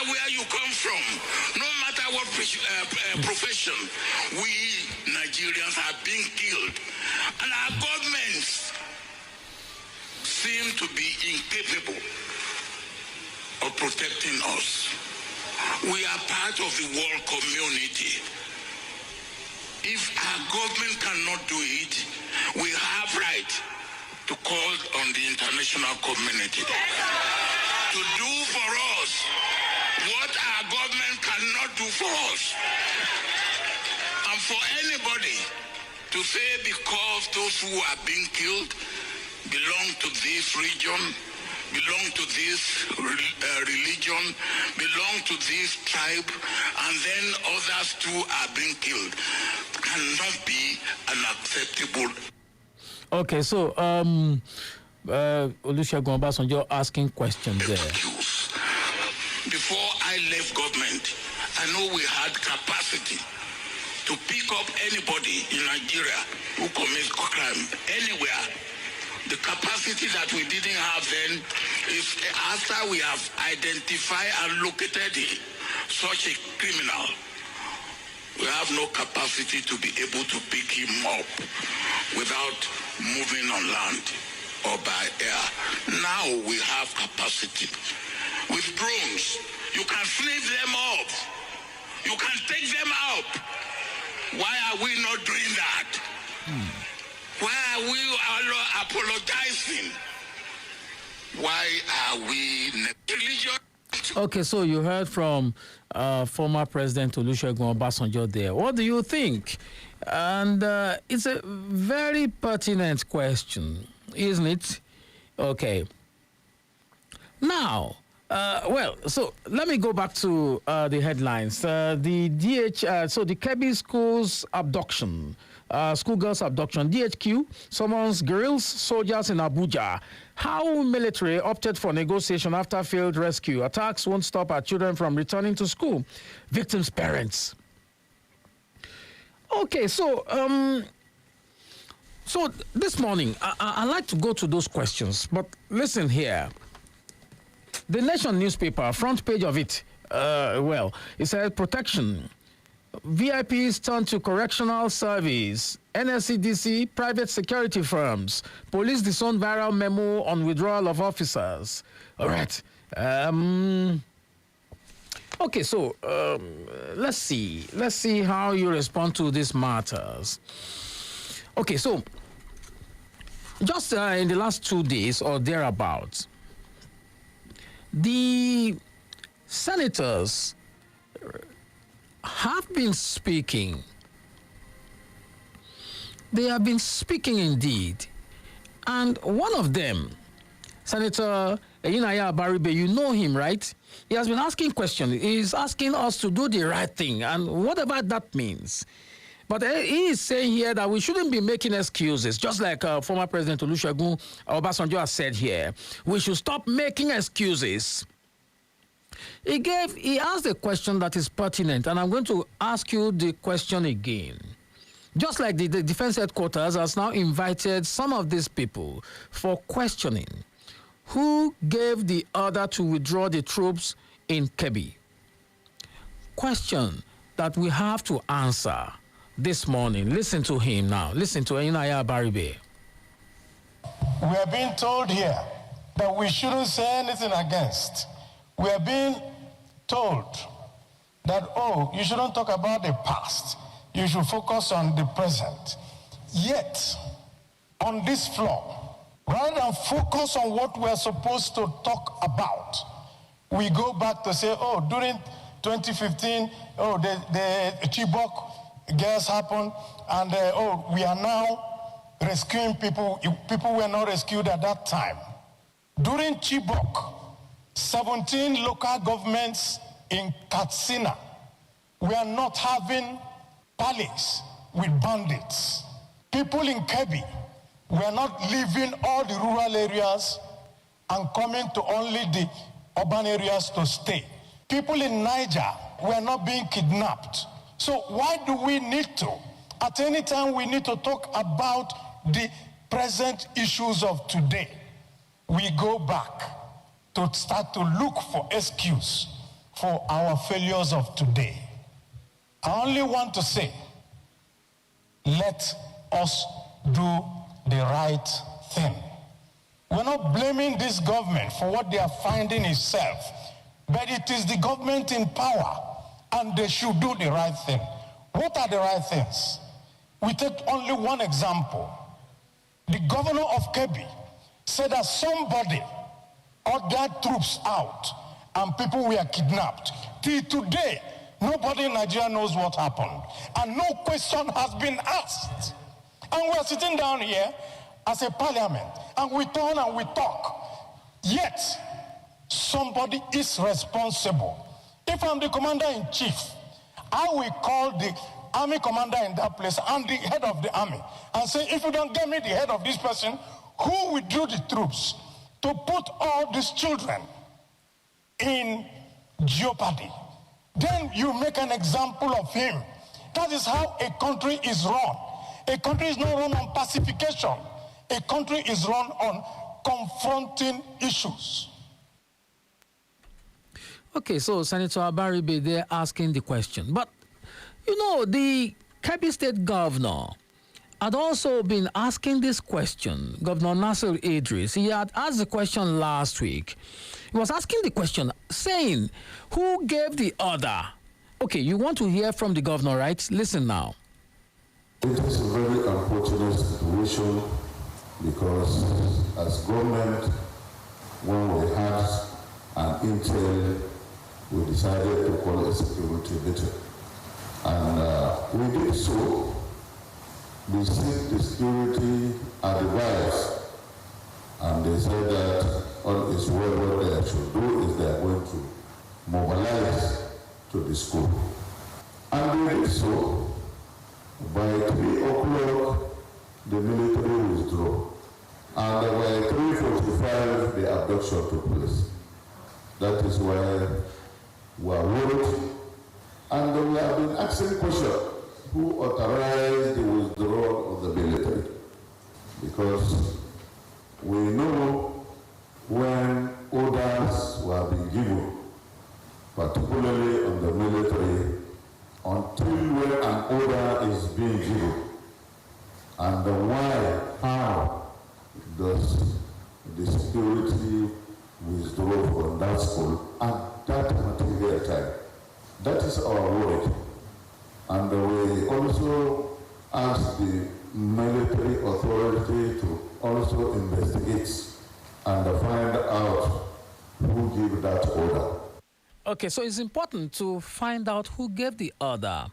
where you come from, no matter what profession, we Nigerians are being killed. And our governments seem to be incapable of protecting us. We are part of the world community. If our government cannot do it, we have right to call on the international community to do for us what our government cannot do for us. And for anybody to say because those who are being killed belong to this region, belong to this religion, belong to this tribe, and then others too are being killed, cannot be an acceptable. Okay, so Olusegun Obasanjo asking questions there. Before I left government, I know we had capacity to pick up anybody in Nigeria who commits crime anywhere. The capacity that we didn't have then is after we have identified and located such a criminal, we have no capacity to be able to pick him up without moving on land or by air. Now we have capacity. With drones, you can sniff them up. You can take them out. Why are we not doing that? Why are we apologizing? Why are we religious? Okay, so you heard from former President Olusegun Obasanjo there. What do you think? And it's a very pertinent question, isn't it? Okay. Now, so let me go back to the headlines. The Kebbi schools abduction. Schoolgirls abduction. DHQ summons guerrillas soldiers in Abuja. How military opted for negotiation after failed rescue. Attacks won't stop our children from returning to school. Victims' parents. Okay, so this morning I like to go to those questions, but listen here. The Nation newspaper, front page of it, it said protection. VIPs turn to correctional service, NSCDC, private security firms, police disown viral memo on withdrawal of officers. All right. Okay, so let's see how you respond to these matters. Okay, so just in the last 2 days or thereabouts, the senators have been speaking. They have been speaking indeed. And one of them, Senator Eyinaya Abaribe, you know him, right? He has been asking questions. He's asking us to do the right thing, and whatever that means. But he is saying here that we shouldn't be making excuses, just like former President Olusegun Obasanjo has said here. We should stop making excuses. He asked a question that is pertinent, and I'm going to ask you the question again. Just like the Defense Headquarters has now invited some of these people for questioning. Who gave the order to withdraw the troops in Kebbi? Question that we have to answer this morning. Listen to him now. Listen to Eyinaya Abaribe. We are being told here that we shouldn't say anything against. We are being told that, you shouldn't talk about the past. You should focus on the present. Yet, on this floor, rather than focus on what we're supposed to talk about, we go back to say, during 2015, the Chibok girls happened, and we are now rescuing people. People were not rescued at that time. During Chibok, 17 local governments in Katsina were not having parleys with bandits. People in Kebbi were not leaving all the rural areas and coming to only the urban areas to stay. People in Niger were not being kidnapped. So why do we need to? At any time we need to talk about the present issues of today. We go back to start to look for excuse. for our failures of today. I only want to say, let us do the right thing. We're not blaming this government for what they are finding itself, but it is the government in power, and they should do the right thing. What are the right things? We take only one example. The governor of Kebbi said that somebody ordered troops out and people were kidnapped. Till today, nobody in Nigeria knows what happened, and no question has been asked. And we're sitting down here as a parliament, and we turn and we talk. Yet, somebody is responsible. If I'm the commander-in-chief, I will call the army commander in that place and the head of the army and say, if you don't get me the head of this person who withdrew the troops to put all these children in jeopardy, then you make an example of him. That is how a country is run. A country is not run on pacification. A country is run on confronting issues. Okay, so Senator Abaribe, they're asking the question. But, you know, the Kebbi State governor had also been asking this question. Governor Nasir Idris, he had asked the question last week. He was asking the question, saying, who gave the order? Okay, you want to hear from the governor, right? Listen now. It is a very unfortunate situation because as government, when we had an intel, we decided to call a security meeting. And we did so. We seek the security advice, and they said that all is well. What they should do is they are going to mobilize to the school. And they did so. By 3 o'clock, the military withdrew. And by 3:45, the abduction took place. That is why we are worried. And we have been asking questions. Who authorized the withdrawal of the military? Because we know when orders were being given, particularly on the military, until when an order is being given, and why, how does the security withdraw from that school at that particular time? That is our worry. And we also ask the military authority to also investigate and find out who gave that order. Okay, so it's important to find out who gave the order.